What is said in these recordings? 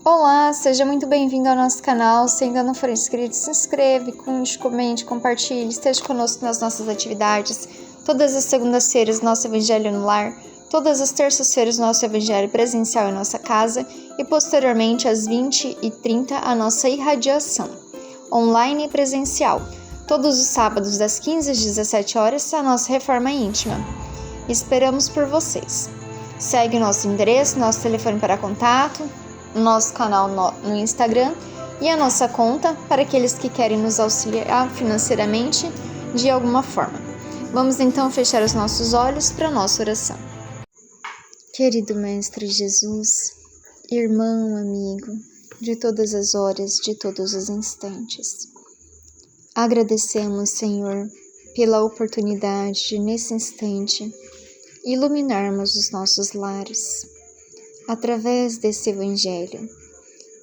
Olá, seja muito bem-vindo ao nosso canal. Se ainda não for inscrito, se inscreve, curte, comente, compartilhe, esteja conosco nas nossas atividades. Todas as segundas-feiras, nosso Evangelho no Lar. Todas as terças-feiras, nosso Evangelho presencial em nossa casa. E posteriormente, às 20h30, a nossa irradiação, online e presencial. Todos os sábados, das 15 às 17 horas, a nossa reforma íntima. Esperamos por vocês. Segue o nosso endereço, nosso telefone para contato, nosso canal no Instagram e a nossa conta para aqueles que querem nos auxiliar financeiramente de alguma forma. Vamos então fechar os nossos olhos para a nossa oração. Querido Mestre Jesus, irmão, amigo, de todas as horas, de todos os instantes, agradecemos, Senhor, pela oportunidade de, nesse instante, iluminarmos os nossos lares. Através desse Evangelho,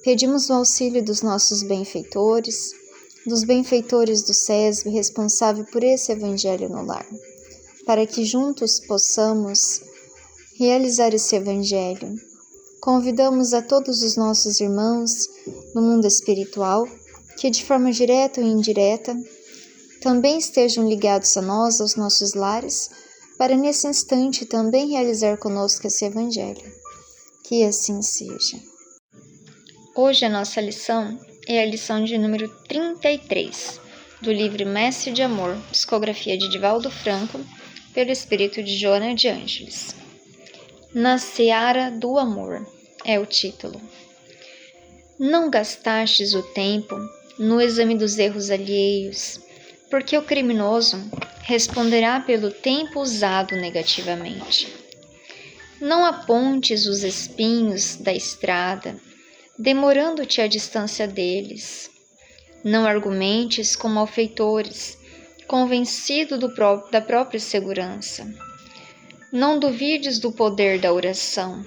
pedimos o auxílio dos nossos benfeitores, dos benfeitores do SESB responsável por esse Evangelho no lar, para que juntos possamos realizar esse Evangelho. Convidamos a todos os nossos irmãos no mundo espiritual que, de forma direta ou indireta, também estejam ligados a nós, aos nossos lares, para nesse instante também realizar conosco esse Evangelho. Que assim seja. Hoje a nossa lição é a lição de número 33, do livro Mestre de Amor, psicografia de Divaldo Franco, pelo espírito de Joana de Ângeles. Na seara do amor é o título. Não gastastes o tempo no exame dos erros alheios, porque o criminoso responderá pelo tempo usado negativamente. Não apontes os espinhos da estrada, demorando-te à distância deles. Não argumentes com malfeitores, convencido da própria segurança. Não duvides do poder da oração.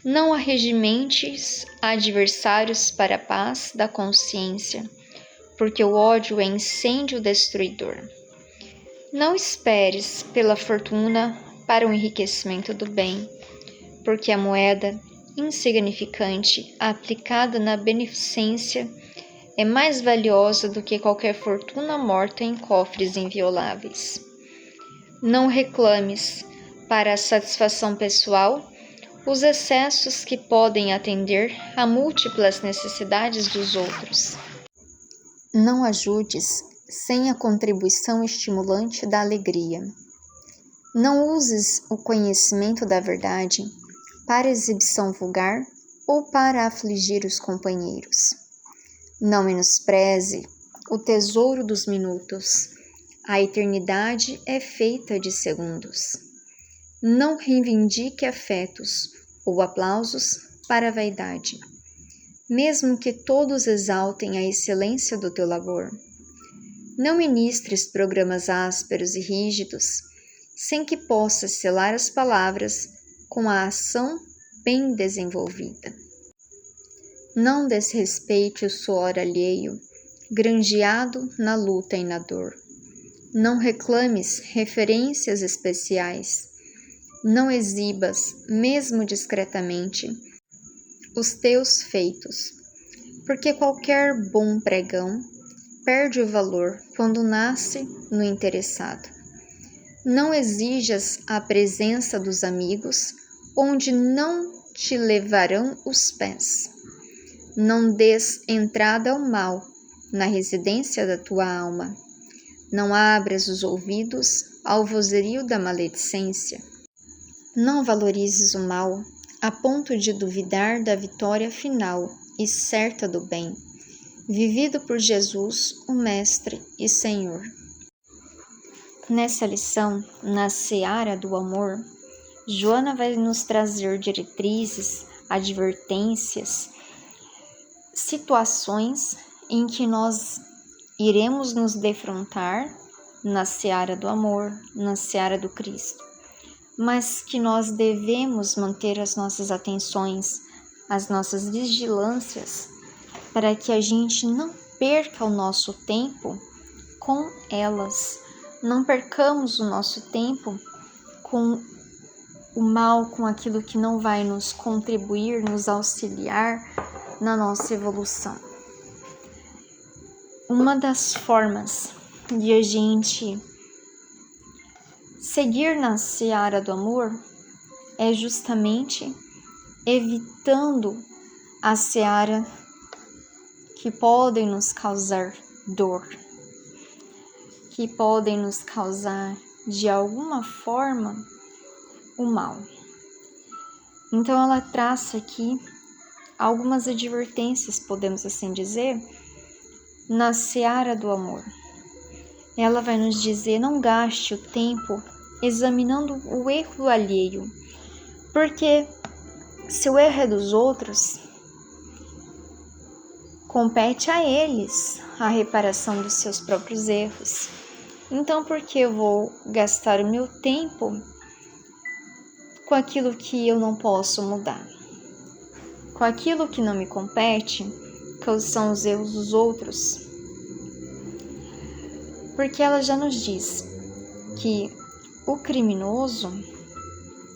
Não arregimentes adversários para a paz da consciência, porque o ódio é incêndio destruidor. Não esperes pela fortuna para o enriquecimento do bem, porque a moeda insignificante aplicada na beneficência é mais valiosa do que qualquer fortuna morta em cofres invioláveis. Não reclames, para a satisfação pessoal, os excessos que podem atender a múltiplas necessidades dos outros. Não ajudes sem a contribuição estimulante da alegria. Não uses o conhecimento da verdade para exibição vulgar ou para afligir os companheiros. Não menospreze o tesouro dos minutos. A eternidade é feita de segundos. Não reivindique afetos ou aplausos para a vaidade, mesmo que todos exaltem a excelência do teu labor. Não ministres programas ásperos e rígidos, sem que possas selar as palavras com a ação bem desenvolvida. Não desrespeite o suor alheio, granjeado na luta e na dor. Não reclames referências especiais. Não exibas, mesmo discretamente, os teus feitos, porque qualquer bom pregão perde o valor quando nasce no interessado. Não exijas a presença dos amigos, onde não te levarão os pés. Não des entrada ao mal na residência da tua alma. Não abras os ouvidos ao vozerio da maledicência. Não valorizes o mal a ponto de duvidar da vitória final e certa do bem, vivido por Jesus, o Mestre e Senhor. Nessa lição, na seara do amor, Joana vai nos trazer diretrizes, advertências, situações em que nós iremos nos defrontar na seara do amor, na seara do Cristo, mas que nós devemos manter as nossas atenções, as nossas vigilâncias, para que a gente não perca o nosso tempo com elas. Não percamos o nosso tempo com o mal, com aquilo que não vai nos contribuir, nos auxiliar na nossa evolução. Uma das formas de a gente seguir na seara do amor é justamente evitando a seara que podem nos causar dor, que podem nos causar de alguma forma o mal. Então ela traça aqui algumas advertências, podemos assim dizer, na seara do amor. Ela vai nos dizer: não gaste o tempo examinando o erro alheio, porque se o erro é dos outros, compete a eles a reparação dos seus próprios erros. Então, por que eu vou gastar o meu tempo com aquilo que eu não posso mudar? Com aquilo que não me compete, que são os erros dos outros? Porque ela já nos diz que o criminoso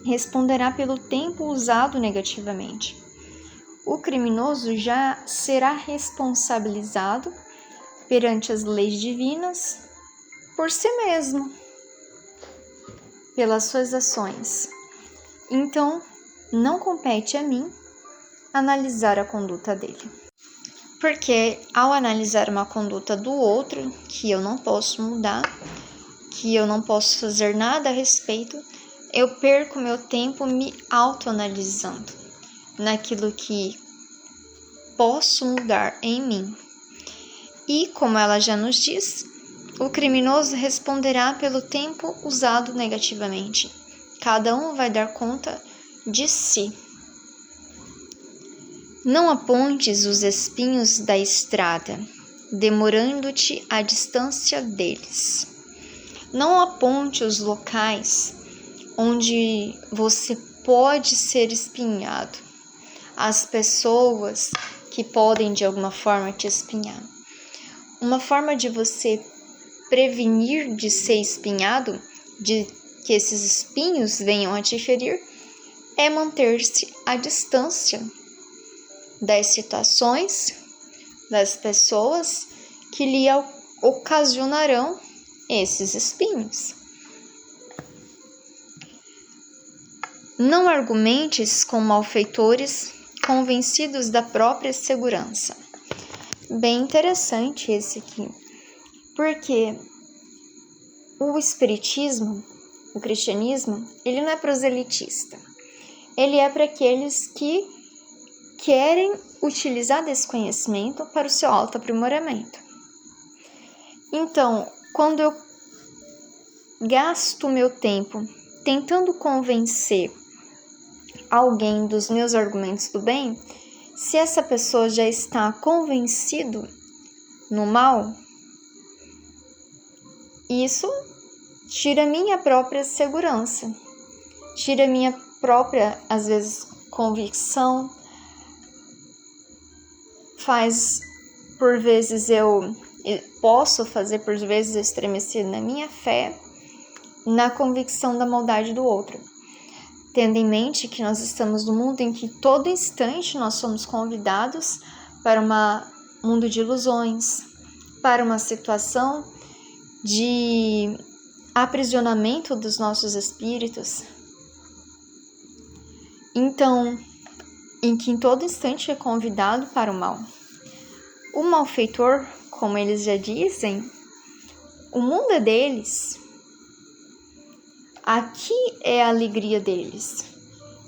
responderá pelo tempo usado negativamente. O criminoso já será responsabilizado perante as leis divinas por si mesmo, pelas suas ações. Então, não compete a mim analisar a conduta dele. Porque ao analisar uma conduta do outro, que eu não posso mudar, que eu não posso fazer nada a respeito, eu perco meu tempo me autoanalisando naquilo que posso mudar em mim. E, como ela já nos diz, o criminoso responderá pelo tempo usado negativamente. Cada um vai dar conta de si. Não apontes os espinhos da estrada, demorando-te à distância deles. Não aponte os locais onde você pode ser espinhado, as pessoas que podem de alguma forma te espinhar. Uma forma de você prevenir de ser espinhado, de que esses espinhos venham a te ferir, é manter-se à distância das situações, das pessoas que lhe ocasionarão esses espinhos. Não argumentes com malfeitores convencidos da própria segurança. Bem interessante esse aqui, porque o espiritismo, o cristianismo, ele não é proselitista. Ele é para aqueles que querem utilizar desse conhecimento para o seu autoaprimoramento. Então, quando eu gasto meu tempo tentando convencer alguém dos meus argumentos do bem, se essa pessoa já está convencido no mal, isso tira minha própria segurança, tira minha própria, às vezes, convicção, faz, por vezes, posso fazer, por vezes, estremecer na minha fé, na convicção da maldade do outro. Tendo em mente que nós estamos num mundo em que todo instante nós somos convidados para um mundo de ilusões, para uma situação de aprisionamento dos nossos espíritos. Então, em que em todo instante é convidado para o mal. O malfeitor, como eles já dizem, o mundo é deles. Aqui é a alegria deles.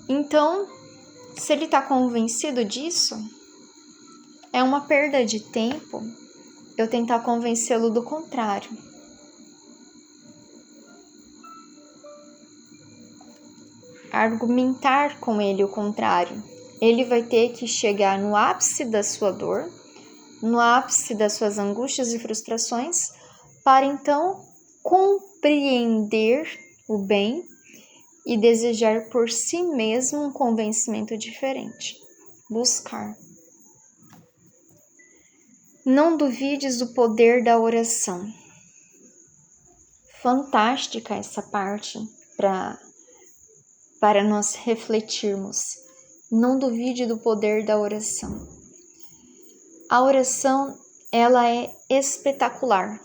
Então, se ele está convencido disso, é uma perda de tempo eu tentar convencê-lo do contrário. Argumentar com ele o contrário. Ele vai ter que chegar no ápice da sua dor, no ápice das suas angústias e frustrações, para então compreender o bem e desejar por si mesmo um convencimento diferente. Buscar. Não duvides do poder da oração. Fantástica essa parte para nós refletirmos. Não duvide do poder da oração. A oração, ela é espetacular,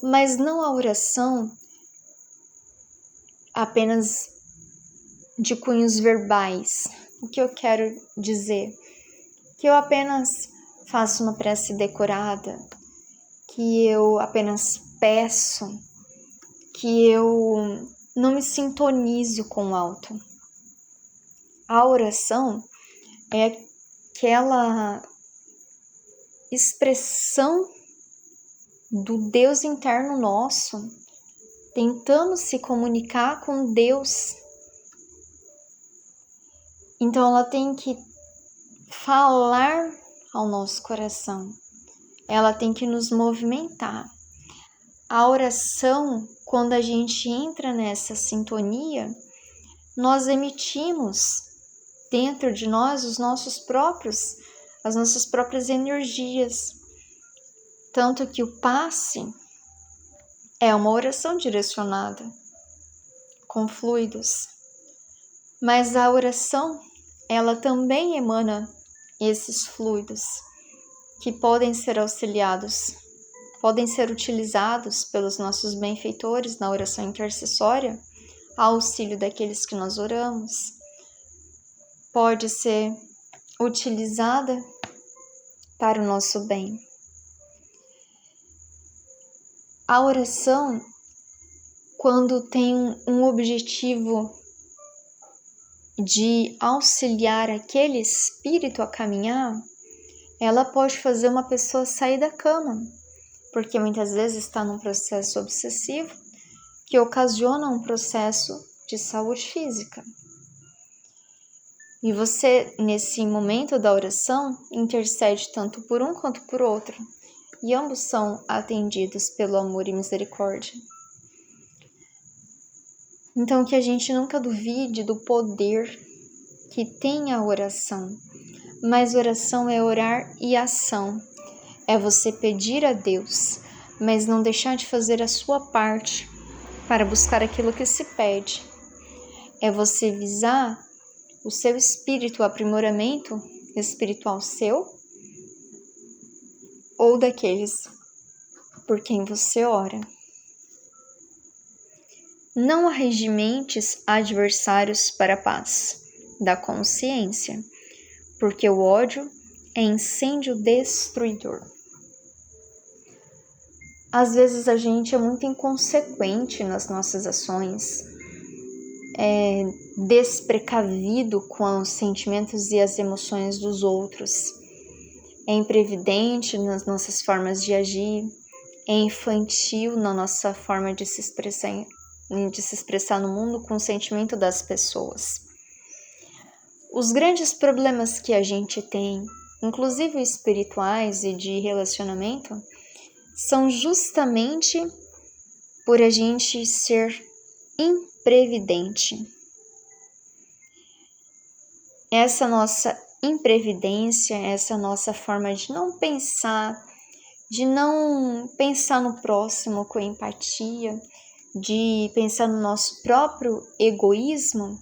mas não a oração apenas de cunhos verbais. O que eu quero dizer? Que eu apenas faço uma prece decorada, que eu apenas peço, que eu não me sintonizo com o alto. A oração é aquela expressão do Deus interno nosso, tentando se comunicar com Deus. Então ela tem que falar ao nosso coração, ela tem que nos movimentar. A oração, quando a gente entra nessa sintonia, nós emitimos dentro de nós as nossas próprias energias. Tanto que o passe é uma oração direcionada, com fluidos. Mas a oração, ela também emana esses fluidos que podem ser auxiliados, podem ser utilizados pelos nossos benfeitores na oração intercessória, ao auxílio daqueles que nós oramos. Pode ser utilizada para o nosso bem. A oração, quando tem um objetivo de auxiliar aquele espírito a caminhar, ela pode fazer uma pessoa sair da cama, porque muitas vezes está num processo obsessivo que ocasiona um processo de saúde física. E você, nesse momento da oração, intercede tanto por um quanto por outro, e ambos são atendidos pelo amor e misericórdia. Então, que a gente nunca duvide do poder que tem a oração. Mas oração é orar e ação. É você pedir a Deus, mas não deixar de fazer a sua parte para buscar aquilo que se pede. É você visar o seu espírito, o aprimoramento espiritual seu ou daqueles por quem você ora. Não arregimentes adversários para a paz da consciência, porque o ódio é incêndio destruidor. Às vezes a gente é muito inconsequente nas nossas ações, é desprecavido com os sentimentos e as emoções dos outros, é imprevidente nas nossas formas de agir, é infantil na nossa forma de se expressar no mundo com o sentimento das pessoas. Os grandes problemas que a gente tem, inclusive espirituais e de relacionamento, são justamente por a gente ser imprevidente. Essa nossa imprevidência, essa nossa forma de não pensar no próximo com empatia, de pensar no nosso próprio egoísmo,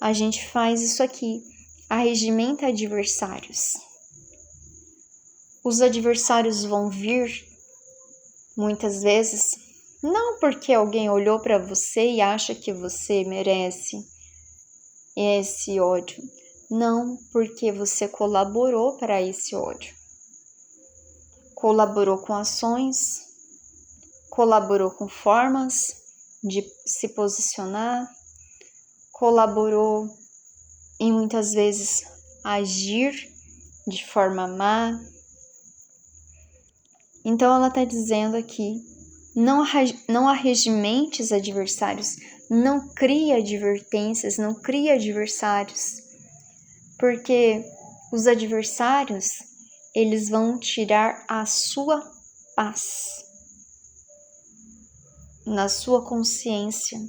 a gente faz isso aqui, arregimenta adversários. Os adversários vão vir, muitas vezes, não porque alguém olhou para você e acha que você merece esse ódio, não porque você colaborou para esse ódio. Colaborou com ações, colaborou com formas de se posicionar, colaborou em muitas vezes agir de forma má. Então ela está dizendo aqui, não arregimentes adversários, não cria advertências, não cria adversários, porque os adversários, eles vão tirar a sua paz na sua consciência,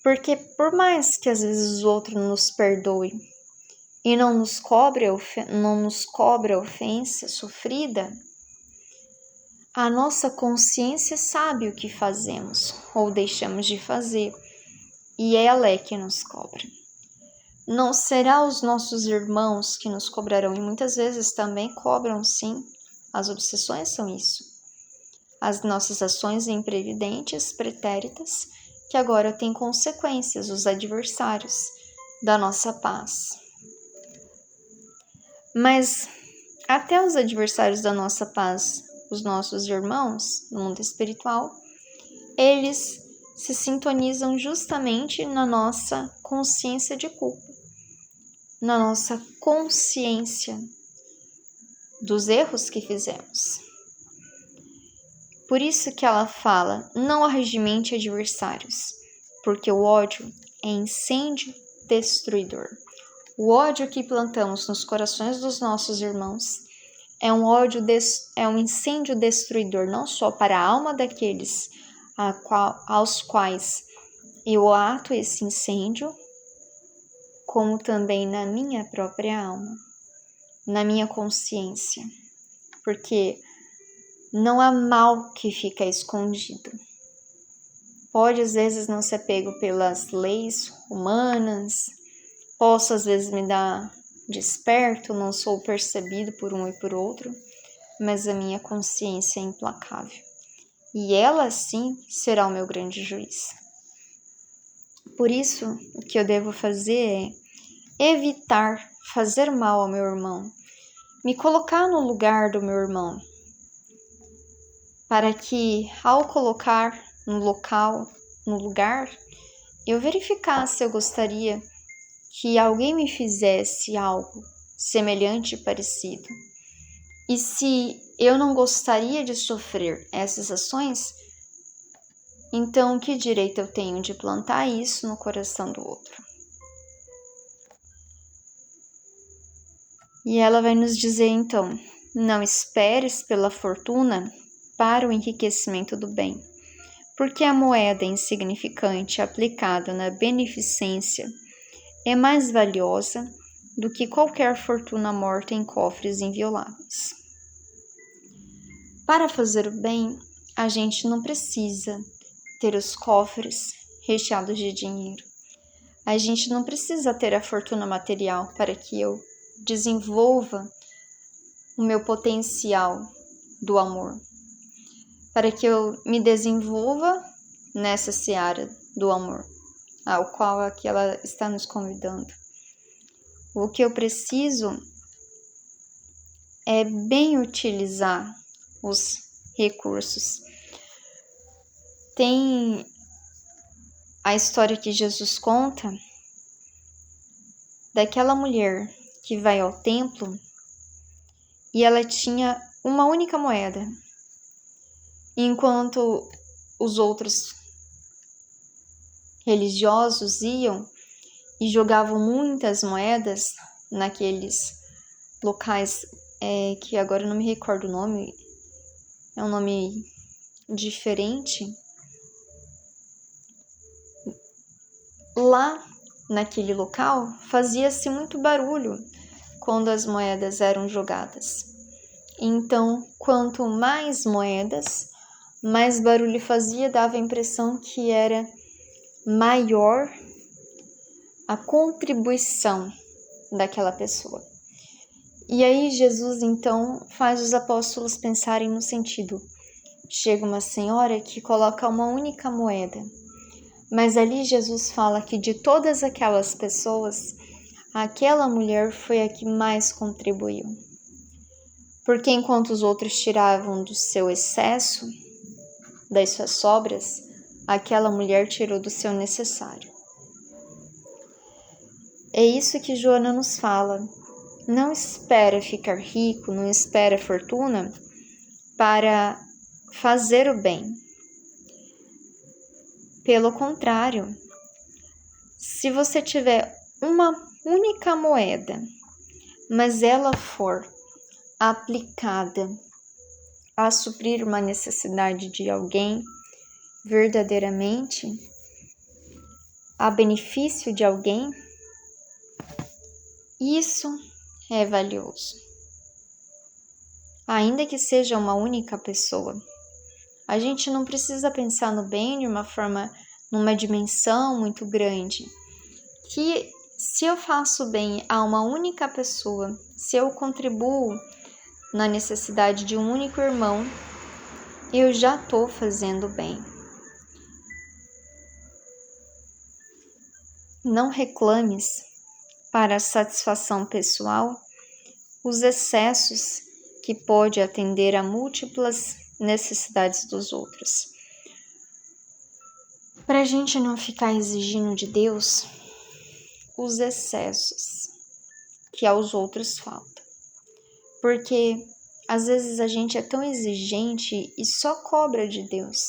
porque por mais que às vezes o outro nos perdoe e não nos cobre a ofensa sofrida, a nossa consciência sabe o que fazemos ou deixamos de fazer, e ela é que nos cobra. não será os nossos irmãos que nos cobrarão, e muitas vezes também cobram, sim. As obsessões são isso. As nossas ações imprevidentes, pretéritas, que agora têm consequências, os adversários da nossa paz. Mas até os adversários da nossa paz, os nossos irmãos no mundo espiritual, eles se sintonizam justamente na nossa consciência de culpa, na nossa consciência dos erros que fizemos. Por isso que ela fala, não arregimente adversários, porque o ódio é incêndio destruidor. O ódio que plantamos nos corações dos nossos irmãos é um incêndio destruidor, não só para a alma daqueles aos quais eu ato esse incêndio, como também na minha própria alma, na minha consciência, porque não há mal que fica escondido. Pode às vezes não ser pego pelas leis humanas, posso às vezes me dar desperto, não sou percebido por um e por outro, mas a minha consciência é implacável. E ela sim será o meu grande juiz. Por isso, o que eu devo fazer é evitar fazer mal ao meu irmão, me colocar no lugar do meu irmão, para que ao colocar no lugar, eu verificasse se eu gostaria que alguém me fizesse algo semelhante e parecido. E se eu não gostaria de sofrer essas ações, então que direito eu tenho de plantar isso no coração do outro? E ela vai nos dizer então, não esperes pela fortuna para o enriquecimento do bem, porque a moeda insignificante aplicada na beneficência é mais valiosa do que qualquer fortuna morta em cofres invioláveis. Para fazer o bem, a gente não precisa ter os cofres recheados de dinheiro. A gente não precisa ter a fortuna material para que eu desenvolva o meu potencial do amor, para que eu me desenvolva nessa seara do amor, ao qual aqui ela está nos convidando. O que eu preciso é bem utilizar os recursos. Tem a história que Jesus conta daquela mulher que vai ao templo e ela tinha uma única moeda, enquanto os outros religiosos iam e jogavam muitas moedas naqueles locais que agora eu não me recordo o nome, é um nome diferente. Lá naquele local fazia-se muito barulho quando as moedas eram jogadas. Então, quanto mais moedas, mais barulho fazia, dava a impressão que era maior a contribuição daquela pessoa. E aí Jesus então faz os apóstolos pensarem no sentido. Chega uma senhora que coloca uma única moeda, mas ali Jesus fala que de todas aquelas pessoas, aquela mulher foi a que mais contribuiu. Porque enquanto os outros tiravam do seu excesso, das suas sobras, aquela mulher tirou do seu necessário. É isso que Joana nos fala. Não espera ficar rico, não espera fortuna para fazer o bem. Pelo contrário, se você tiver uma única moeda, mas ela for aplicada a suprir uma necessidade de alguém verdadeiramente, a benefício de alguém, isso é valioso. Ainda que seja uma única pessoa. A gente não precisa pensar no bem de uma forma, numa dimensão muito grande. Que Se eu faço bem a uma única pessoa, se eu contribuo na necessidade de um único irmão, eu já estou fazendo bem. Não reclames para satisfação pessoal os excessos que pode atender a múltiplas necessidades dos outros. Para a gente não ficar exigindo de Deus os excessos que aos outros faltam. Porque às vezes a gente é tão exigente e só cobra de Deus,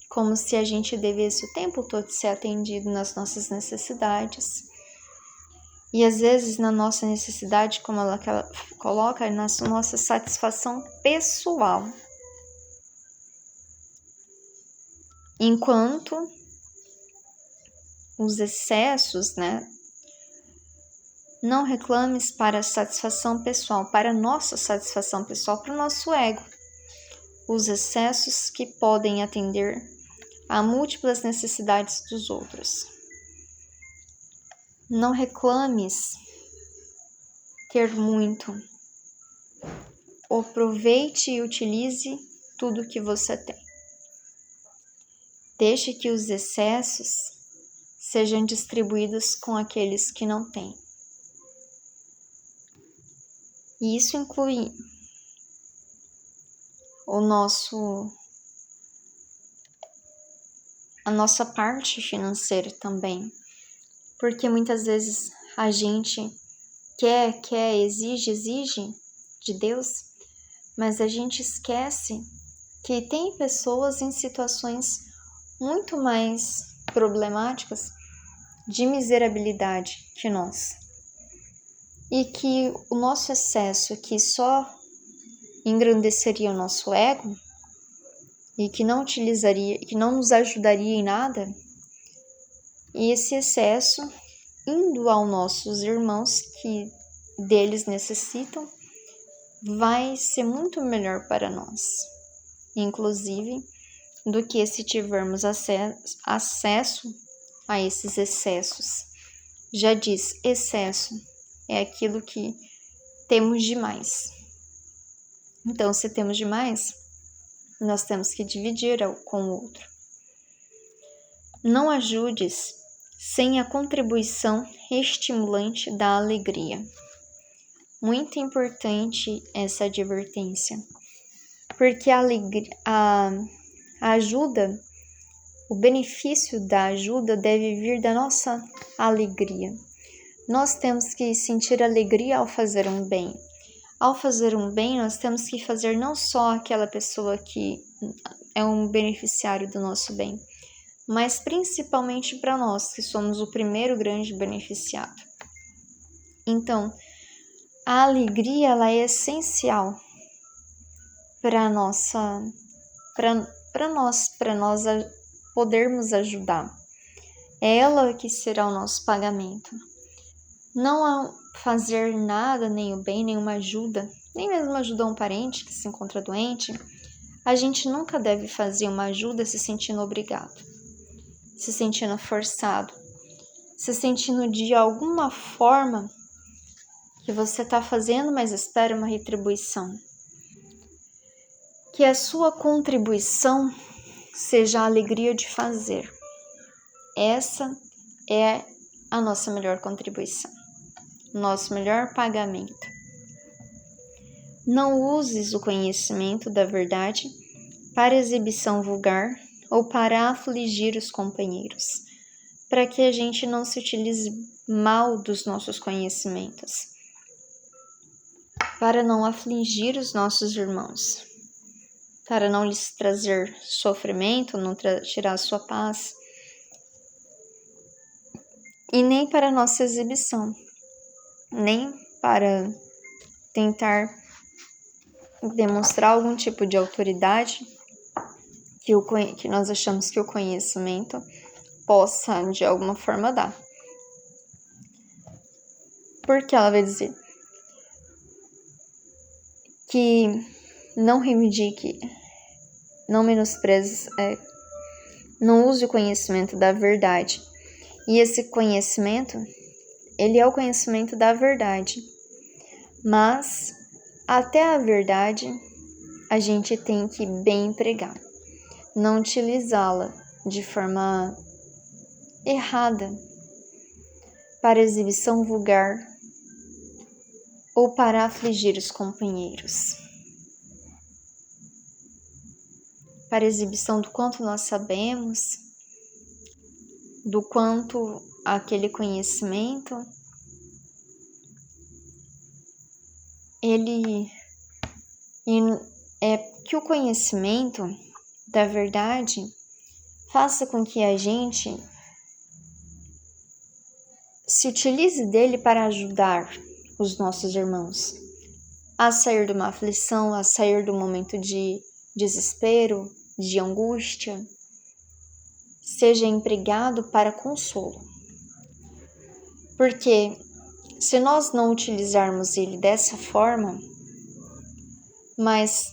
como se a gente devesse o tempo todo ser atendido nas nossas necessidades. E às vezes na nossa necessidade, como ela coloca, na nossa satisfação pessoal. Enquanto os excessos, não reclames para a satisfação pessoal, para a nossa satisfação pessoal, para o nosso ego. Os excessos que podem atender a múltiplas necessidades dos outros. Não reclames ter muito. Aproveite e utilize tudo que você tem. Deixe que os excessos sejam distribuídos com aqueles que não têm. E isso inclui a nossa parte financeira também. Porque muitas vezes a gente quer, exige de Deus, mas a gente esquece que tem pessoas em situações muito mais problemáticas de miserabilidade que nós. E que o nosso excesso, que só engrandeceria o nosso ego e que não nos ajudaria em nada, e esse excesso indo aos nossos irmãos que deles necessitam, vai ser muito melhor para nós, inclusive do que se tivermos acesso a esses excessos. Já diz, excesso é aquilo que temos demais. Então, se temos demais, nós temos que dividir com o outro. Não ajudes sem a contribuição estimulante da alegria. Muito importante essa advertência, porque a ajuda, o benefício da ajuda deve vir da nossa alegria. Nós temos que sentir alegria ao fazer um bem. Ao fazer um bem, nós temos que fazer não só aquela pessoa que é um beneficiário do nosso bem, mas principalmente para nós, que somos o primeiro grande beneficiado. Então, a alegria ela é essencial para nós podermos ajudar. É ela que será o nosso pagamento. Não fazer nada, nem o bem, nenhuma ajuda, nem mesmo ajudar um parente que se encontra doente, a gente nunca deve fazer uma ajuda se sentindo obrigado, se sentindo forçado, se sentindo de alguma forma que você está fazendo, mas espera uma retribuição. Que a sua contribuição seja a alegria de fazer. Essa é a nossa melhor contribuição, nosso melhor pagamento. Não uses o conhecimento da verdade para exibição vulgar ou para afligir os companheiros, para que a gente não se utilize mal dos nossos conhecimentos, para não afligir os nossos irmãos, para não lhes trazer sofrimento, não tirar a sua paz, e nem para nossa exibição, nem para tentar demonstrar algum tipo de autoridade que nós achamos que o conhecimento possa de alguma forma dar. Porque ela vai dizer que não reivindique, não menospreze, não use o conhecimento da verdade. E esse conhecimento ele é o conhecimento da verdade. Mas até a verdade a gente tem que bem empregar, não utilizá-la de forma errada para exibição vulgar ou para afligir os companheiros, para exibição do quanto nós sabemos, do quanto aquele conhecimento é que o conhecimento da verdade faça com que a gente se utilize dele para ajudar os nossos irmãos a sair de uma aflição, a sair do momento de desespero, de angústia, seja empregado para consolo. Porque se nós não utilizarmos ele dessa forma, mas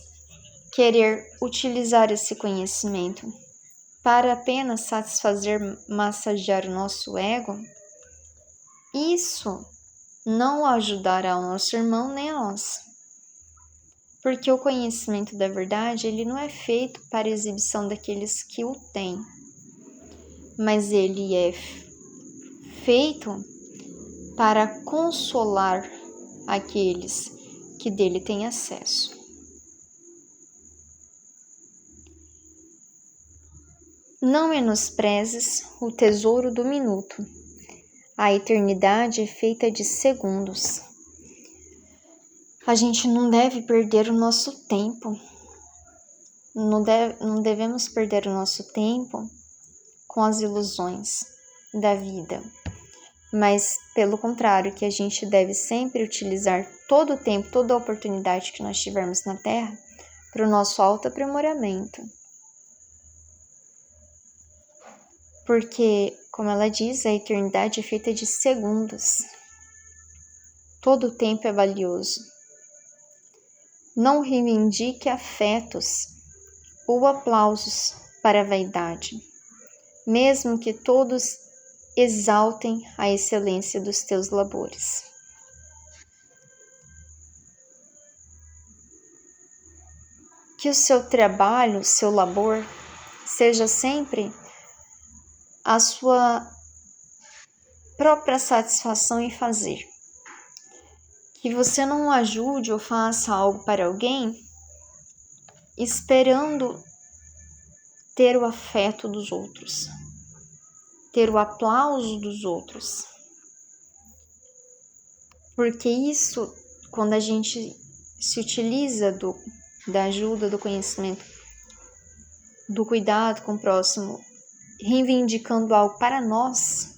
querer utilizar esse conhecimento para apenas satisfazer, massagear o nosso ego, isso não ajudará o nosso irmão nem a nós. Porque o conhecimento da verdade, ele não é feito para exibição daqueles que o têm, mas ele é feito para consolar aqueles que dele têm acesso. Não menosprezes o tesouro do minuto. A eternidade é feita de segundos. A gente não deve perder o nosso tempo. Não devemos perder o nosso tempo com as ilusões da vida. Mas, pelo contrário, que a gente deve sempre utilizar todo o tempo, toda a oportunidade que nós tivermos na Terra para o nosso autoaprimoramento. Porque, como ela diz, a eternidade é feita de segundos. Todo o tempo é valioso. Não reivindique afetos ou aplausos para a vaidade, mesmo que todos exaltem a excelência dos teus labores. Que o seu trabalho, o seu labor, seja sempre a sua própria satisfação em fazer. Que você não ajude ou faça algo para alguém esperando ter o afeto dos outros, ter o aplauso dos outros. Porque isso, quando a gente se utiliza da ajuda, do conhecimento, do cuidado com o próximo, reivindicando algo para nós,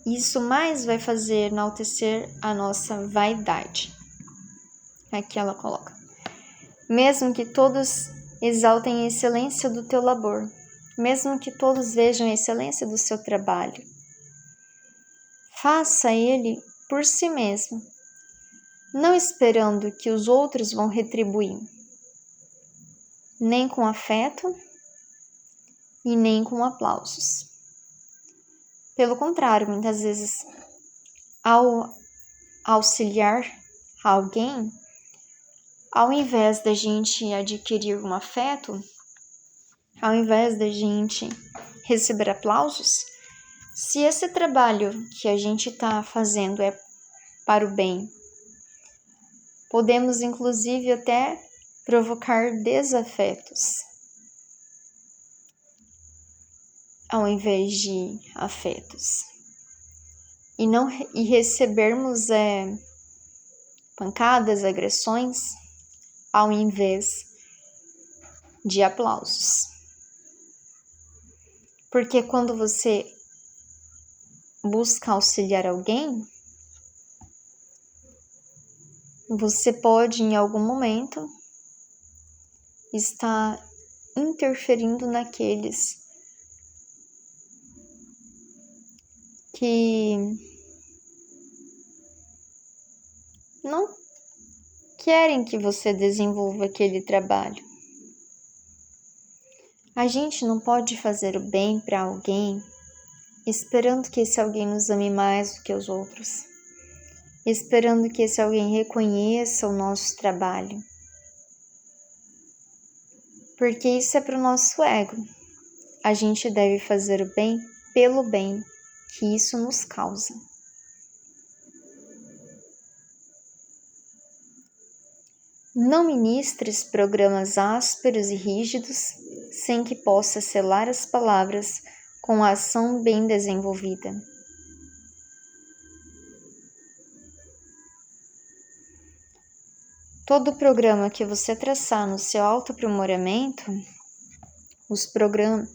isso mais vai fazer enaltecer a nossa vaidade. Aqui ela coloca. Mesmo que todos exaltem a excelência do teu labor, mesmo que todos vejam a excelência do seu trabalho, faça ele por si mesmo, não esperando que os outros vão retribuir, nem com afeto e nem com aplausos. Pelo contrário, muitas vezes, ao auxiliar alguém, ao invés da gente adquirir um afeto, ao invés da gente receber aplausos, se esse trabalho que a gente está fazendo é para o bem, podemos inclusive até provocar desafetos, ao invés de afetos, e recebermos pancadas, agressões, ao invés de aplausos. Porque quando você busca auxiliar alguém, você pode em algum momento estar interferindo naqueles que não querem que você desenvolva aquele trabalho. A gente não pode fazer o bem para alguém esperando que esse alguém nos ame mais do que os outros, esperando que esse alguém reconheça o nosso trabalho, porque isso é para o nosso ego. A gente deve fazer o bem pelo bem que isso nos causa. Não ministres programas ásperos e rígidos sem que possa selar as palavras com a ação bem desenvolvida. Todo programa que você traçar no seu autoaprimoramento, os programas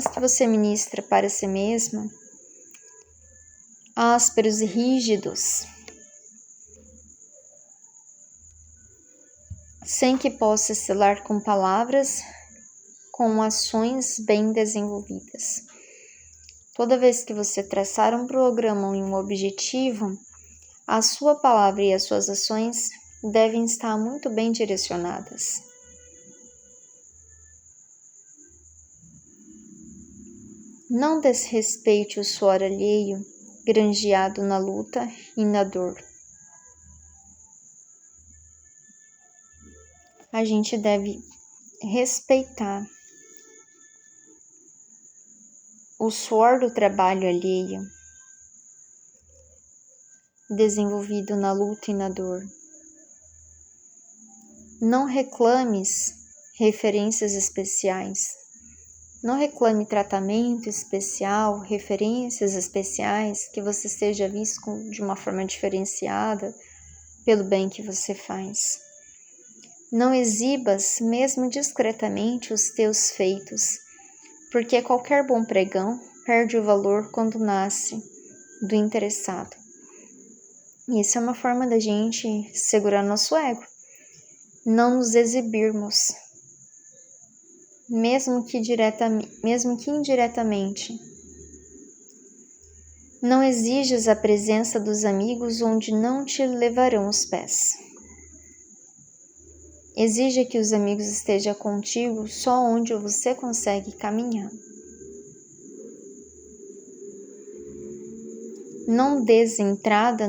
que você ministra para si mesma, ásperos e rígidos, sem que possa selar com palavras, com ações bem desenvolvidas. Toda vez que você traçar um programa e um objetivo, a sua palavra e as suas ações devem estar muito bem direcionadas. Não desrespeite o suor alheio, granjeado na luta e na dor. A gente deve respeitar o suor do trabalho alheio, desenvolvido na luta e na dor. Não reclames referências especiais. Não reclame tratamento especial, referências especiais, que você seja visto de uma forma diferenciada pelo bem que você faz. Não exibas, mesmo discretamente, os teus feitos, porque qualquer bom pregão perde o valor quando nasce do interessado. E isso é uma forma da gente segurar nosso ego. Não nos exibirmos, mesmo que indiretamente. Não exijas a presença dos amigos onde não te levarão os pés. Exija que os amigos estejam contigo só onde você consegue caminhar. Não des entrada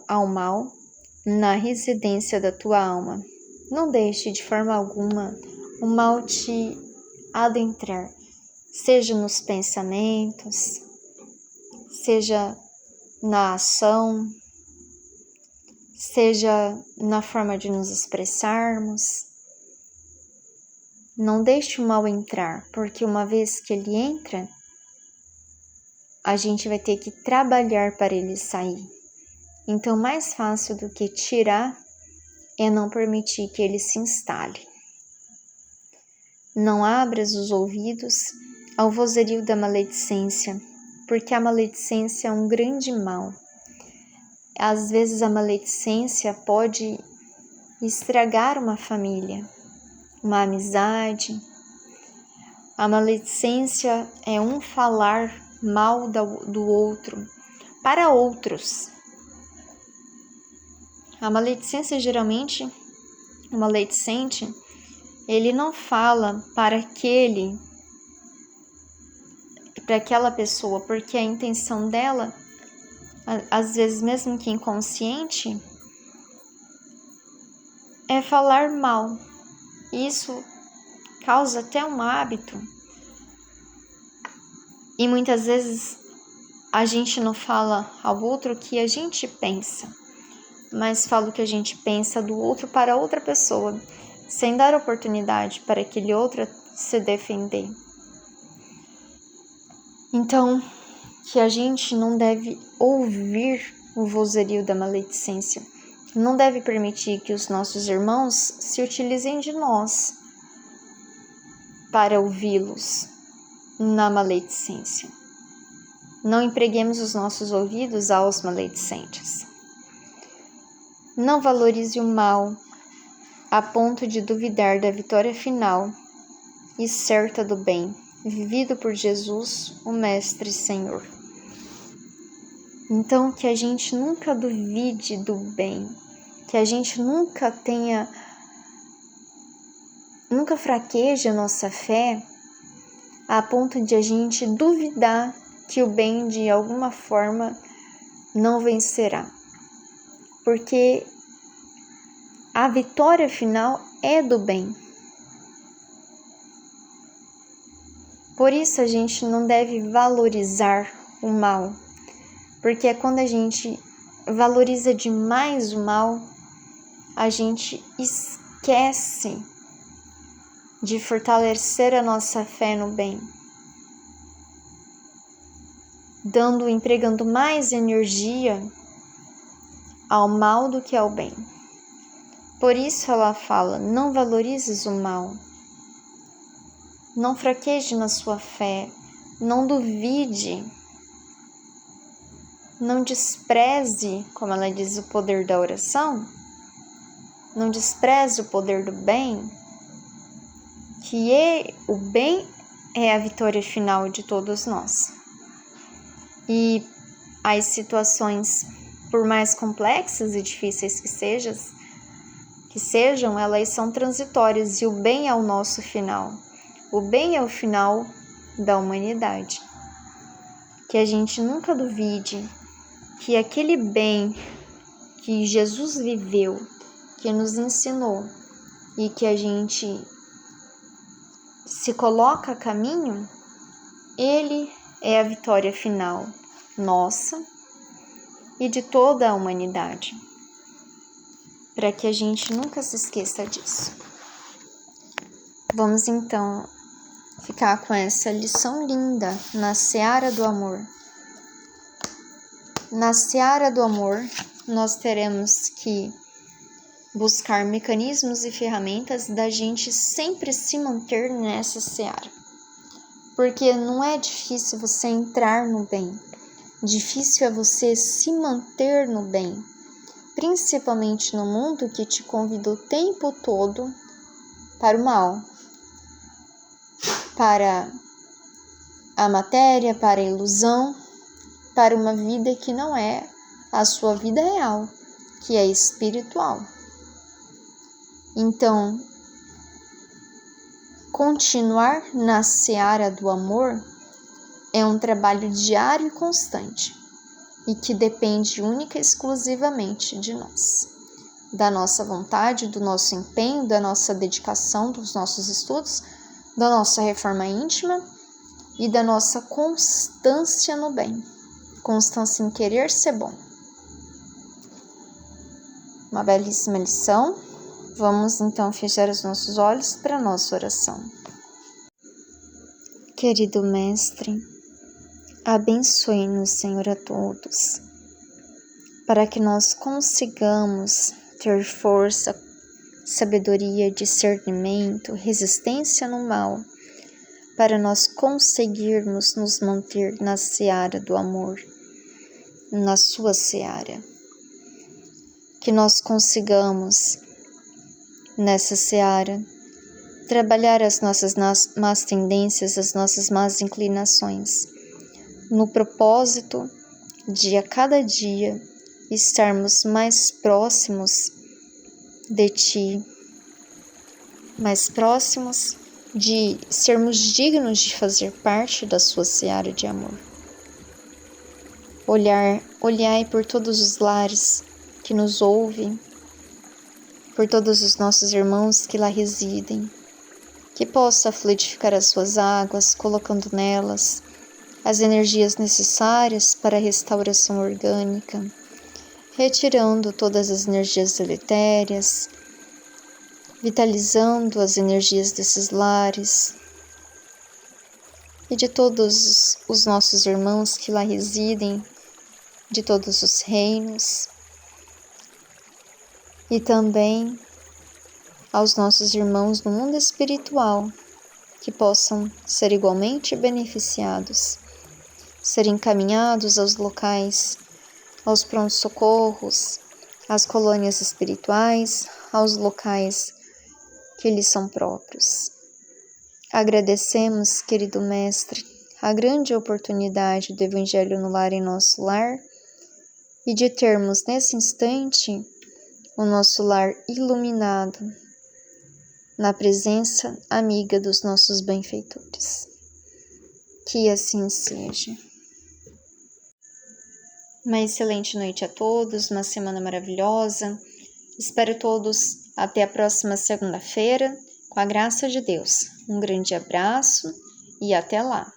ao mal na residência da tua alma. Não deixe de forma alguma o mal te adentrar, seja nos pensamentos, seja na ação, seja na forma de nos expressarmos. Não deixe o mal entrar, porque uma vez que ele entra, a gente vai ter que trabalhar para ele sair. Então, mais fácil do que tirar é não permitir que ele se instale. Não abras os ouvidos ao vozerio da maledicência, porque a maledicência é um grande mal. Às vezes a maledicência pode estragar uma família, uma amizade. A maledicência é um falar mal do outro para outros. A maledicência geralmente, o maledicente, ele não fala para aquela pessoa, porque a intenção dela, às vezes mesmo que inconsciente, é falar mal. Isso causa até um hábito. E muitas vezes a gente não fala ao outro o que a gente pensa, mas fala o que a gente pensa do outro para outra pessoa, sem dar oportunidade para aquele outro se defender. Então, que a gente não deve ouvir o vozerio da maledicência, não deve permitir que os nossos irmãos se utilizem de nós para ouvi-los na maledicência. Não empreguemos os nossos ouvidos aos maledicentes. Não valorize o mal a ponto de duvidar da vitória final e certa do bem, vivido por Jesus, o Mestre e Senhor. Então, que a gente nunca duvide do bem, que a gente nunca fraqueje a nossa fé a ponto de a gente duvidar que o bem de alguma forma não vencerá, porque a vitória final é do bem. Por isso a gente não deve valorizar o mal, porque é quando a gente valoriza demais o mal, a gente esquece de fortalecer a nossa fé no bem, empregando mais energia ao mal do que ao bem. Por isso ela fala: não valorizes o mal, não fraqueje na sua fé, não duvide, não despreze, como ela diz, o poder da oração, não despreze o poder do bem, que o bem é a vitória final de todos nós. E as situações, por mais complexas e difíceis que sejam, elas são transitórias e o bem é o nosso final. O bem é o final da humanidade. Que a gente nunca duvide que aquele bem que Jesus viveu, que nos ensinou e que a gente se coloca a caminho, ele é a vitória final nossa e de toda a humanidade. Para que a gente nunca se esqueça disso. Vamos então ficar com essa lição linda na seara do amor. Na seara do amor, nós teremos que buscar mecanismos e ferramentas da gente sempre se manter nessa seara. Porque não é difícil você entrar no bem, difícil é você se manter no bem, principalmente no mundo que te convida o tempo todo para o mal, para a matéria, para a ilusão, para uma vida que não é a sua vida real, que é espiritual. Então, continuar na seara do amor é um trabalho diário e constante e que depende única e exclusivamente de nós, da nossa vontade, do nosso empenho, da nossa dedicação, dos nossos estudos, da nossa reforma íntima e da nossa constância no bem, constância em querer ser bom. Uma belíssima lição. Vamos então fechar os nossos olhos para a nossa oração. Querido Mestre, abençoe-nos, Senhor, a todos, para que nós consigamos ter força, sabedoria, discernimento, resistência no mal, para nós conseguirmos nos manter na seara do amor, na sua seara. Que nós consigamos, nessa seara, trabalhar as nossas más tendências, as nossas más inclinações, no propósito de a cada dia estarmos mais próximos de Ti, mais próximos de sermos dignos de fazer parte da sua seara de amor. Olhai por todos os lares que nos ouvem, por todos os nossos irmãos que lá residem, que possa fluidificar as suas águas, colocando nelas as energias necessárias para a restauração orgânica, retirando todas as energias deletérias, vitalizando as energias desses lares e de todos os nossos irmãos que lá residem, de todos os reinos, e também aos nossos irmãos no mundo espiritual, que possam ser igualmente beneficiados, ser encaminhados aos locais, aos prontos-socorros, às colônias espirituais, aos locais que lhes são próprios. Agradecemos, querido Mestre, a grande oportunidade do Evangelho no Lar em nosso lar e de termos nesse instante o nosso lar iluminado na presença amiga dos nossos benfeitores. Que assim seja. Uma excelente noite a todos, uma semana maravilhosa. Espero todos até a próxima segunda-feira, com a graça de Deus. Um grande abraço e até lá!